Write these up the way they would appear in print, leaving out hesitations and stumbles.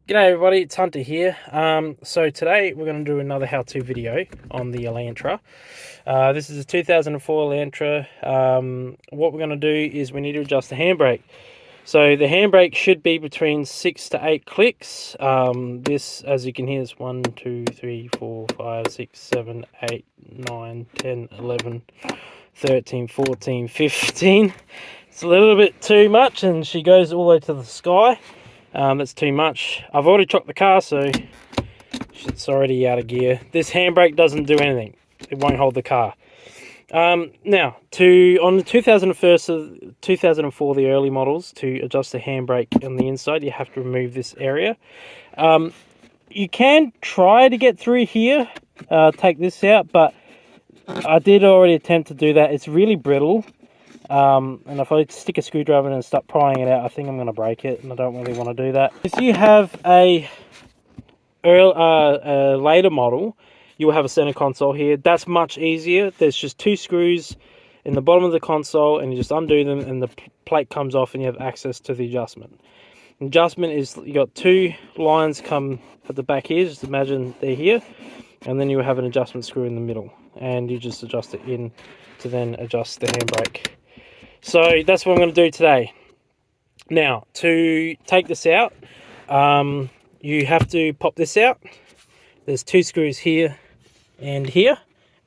G'day everybody, it's Hunter here. So today we're going to do another how-to video on the Elantra. This is a 2004 Elantra. What we're going to do is we need to adjust the handbrake. So the handbrake should be between 6 to 8 clicks. This, as you can hear, is 1, 2, 3, 4, 5, 6, 7, 8, 9, 10, 11, 13, 14, 15. It's a little bit too much and she goes all the way to the sky. That's too much. I've already chocked the car, so it's already out of gear. This handbrake doesn't do anything. It won't hold the car. Now, on the 2004, the early models, to adjust the handbrake on the inside, you have to remove this area. You can try to get through here, take this out, but I did already attempt to do that. It's really brittle. And if I stick a screwdriver in and start prying it out, I think I'm going to break it, and I don't really want to do that. If you have a later model, you will have a center console here. That's much easier. There's just 2 screws in the bottom of the console, and you just undo them, and the plate comes off, and you have access to the adjustment. Adjustment is, you got 2 lines come at the back here. Just imagine they're here, and then you have an adjustment screw in the middle, and you just adjust it in to then adjust the handbrake. So that's what I'm going to do today. Now, to take this out, you have to pop this out. There's 2 screws here and here.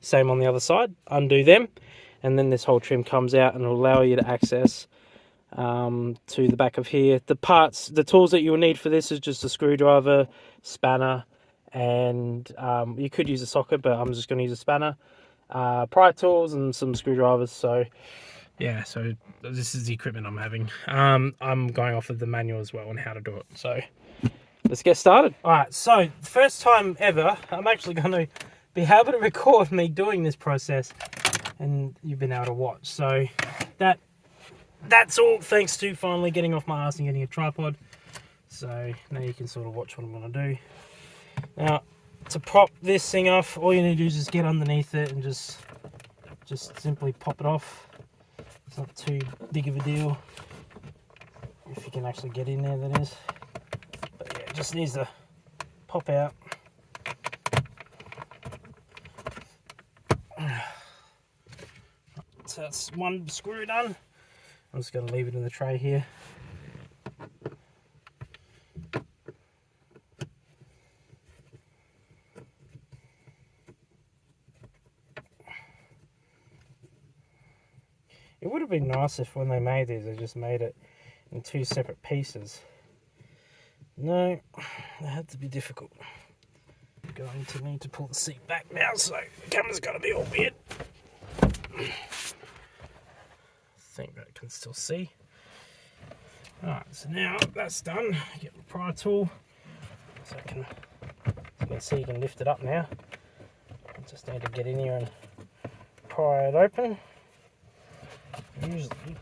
Same on the other side. Undo them. And then this whole trim comes out and will allow you to access to the back of here. The tools that you will need for this is just a screwdriver, spanner, and you could use a socket, but I'm just going to use a spanner. Pry tools and some screwdrivers. So yeah, so this is the equipment I'm having. I'm going off of the manual as well on how to do it. So let's get started. All right, so first time ever, I'm actually going to be able to record me doing this process, and you've been able to watch. So that's all thanks to finally getting off my ass and getting a tripod. So now you can sort of watch what I'm going to do. Now, to prop this thing off, all you need to do is just get underneath it and just simply pop it off. It's not too big of a deal, if you can actually get in there, that is. But yeah, it just needs to pop out. So that's one screw done. I'm just going to leave it in the tray here. It would have been nice if when they made these, they just made it in 2 separate pieces. No, that had to be difficult. I'm going to need to pull the seat back now, so the camera's going to be all weird. I think that I can still see. Alright, so now that's done, get my pry tool. So you can see you can lift it up now. I just need to get in here and pry it open. Usually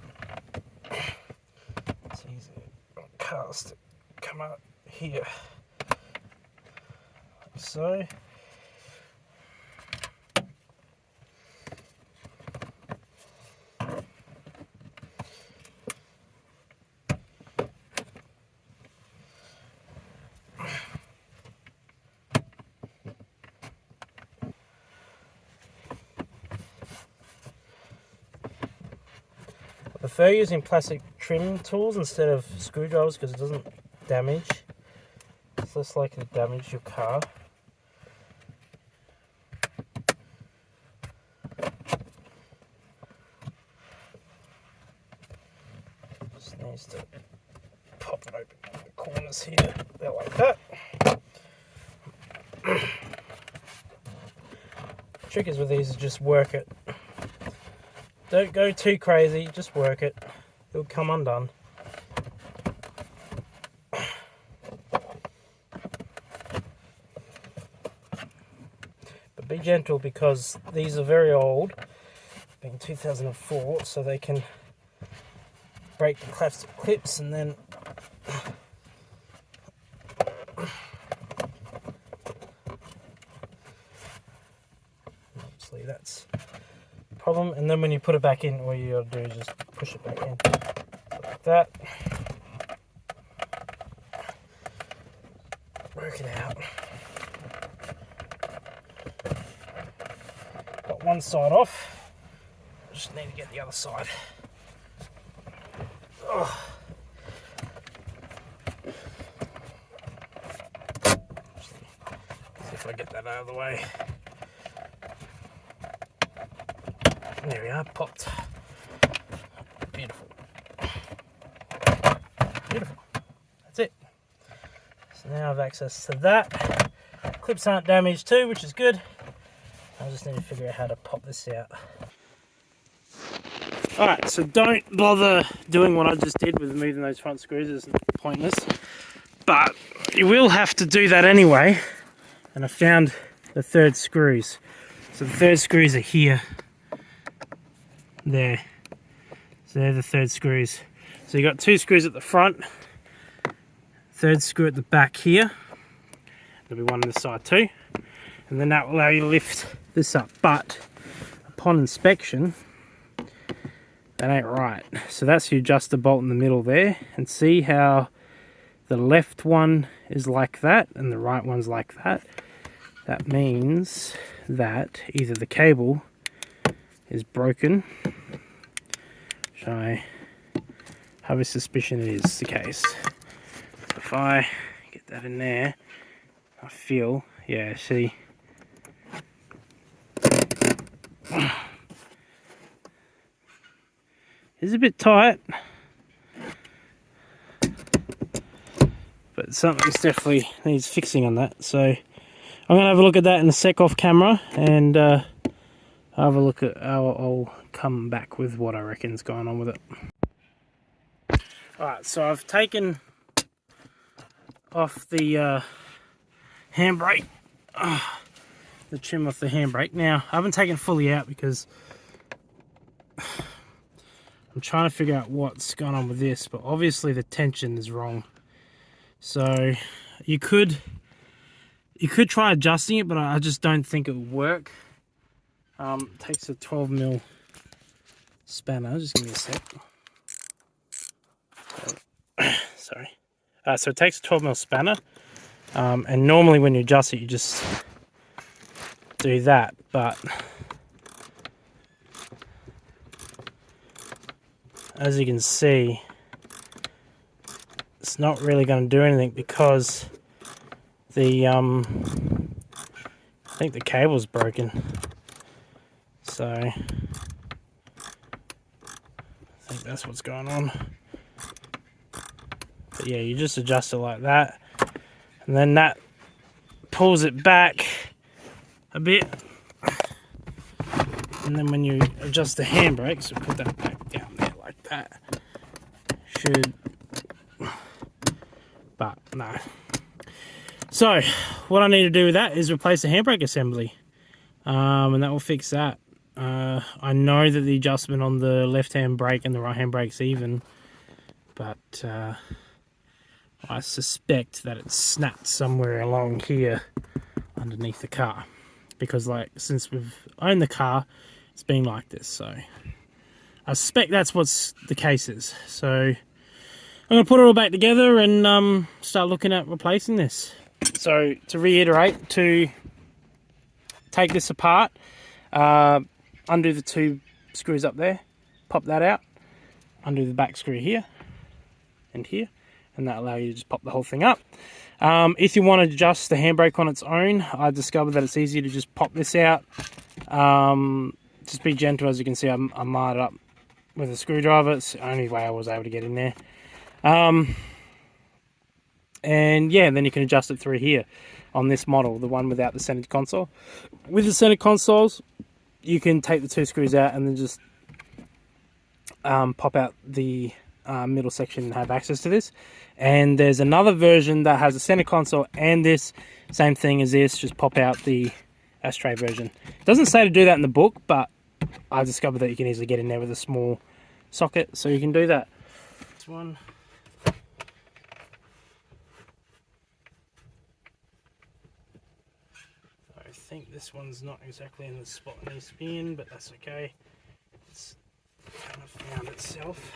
it's easy to cast it, come out here, like so. I prefer using plastic trim tools instead of screwdrivers because it doesn't damage. It's less likely to damage your car. Just needs to pop it open in the corners here. They're like that. The trick is with these is just work it. Don't go too crazy, just work it. It'll come undone. But be gentle because these are very old, being 2004, so they can break the plastic clips and then obviously that's problem. And then when you put it back in, all you gotta do is just push it back in like that. work it out. Got one side off. Just need to get the other side. Oh. See if I get that out of the way. There we are, popped. Beautiful. Beautiful. That's it. So now I have access to that. Clips aren't damaged too, which is good. I just need to figure out how to pop this out. Alright, so don't bother doing what I just did with moving those front screws, it's pointless. But you will have to do that anyway. And I found the third screws. So the third screws are here. There. So they're the third screws. So you got two screws at the front, third screw at the back here. There'll be one on this side too. And then that will allow you to lift this up. But upon inspection, that ain't right. So that's your adjuster bolt in the middle there. And see how the left one is like that and the right one's like that? That means that either the cable is broken, which I have a suspicion it is the case. So if I get that in there, I feel, yeah, see, it's a bit tight, but something's definitely needs fixing on that. So I'm going to have a look at that in a sec off camera, and have a look at how I'll come back with what I reckon's going on with it. Alright, so I've taken off the handbrake, the trim off the handbrake. Now, I haven't taken it fully out because I'm trying to figure out what's going on with this, but obviously the tension is wrong. So you could try adjusting it, but I just don't think it will work. It takes a 12mm spanner. Just give me a sec. Sorry. So it takes a 12mm spanner, and normally when you adjust it, you just do that. But as you can see, it's not really going to do anything because the I think the cable's broken. So I think that's what's going on. But yeah, you just adjust it like that, and then that pulls it back a bit. And then when you adjust the handbrake, so put that back down there like that, should, but no. So what I need to do with that is replace the handbrake assembly, and that will fix that. I know that the adjustment on the left-hand brake and the right-hand brake's even, but I suspect that it's snapped somewhere along here underneath the car, because like since we've owned the car, it's been like this. So I suspect that's what's the case is. So I'm going to put it all back together and start looking at replacing this. So to reiterate, to take this apart, undo the two screws up there, pop that out, undo the back screw here and here, and that allows you to just pop the whole thing up. If you want to adjust the handbrake on its own, I discovered that it's easier to just pop this out. Just be gentle. As you can see, I marred it up with a screwdriver. It's the only way I was able to get in there. And yeah, then you can adjust it through here on this model, the one without the centered console. With the centered consoles, you can take the two screws out and then just pop out the middle section and have access to this. And there's another version that has a center console and this same thing as this, just pop out the ashtray version. It doesn't say to do that in the book, but I discovered that you can easily get in there with a small socket, so you can do that. This one, I think this one's not exactly in the spot it needs to be in, but that's okay. It's kind of found itself.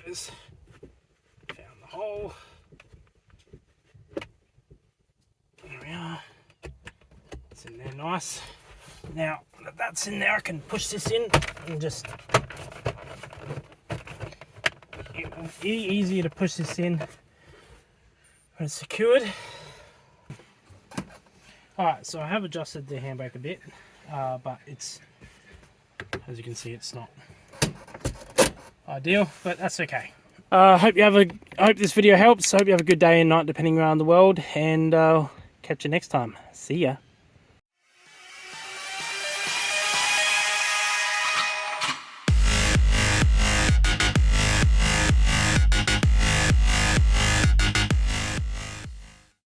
goes. Found the hole. There we are. It's in there nice. Now that that's in there, I can push this in and just... It will be easier to push this in when it's secured. Alright, so I have adjusted the handbrake a bit, but it's, as you can see, it's not ideal, but that's okay. Hope this video helps. Hope you have a good day and night depending around the world, and catch you next time. See ya.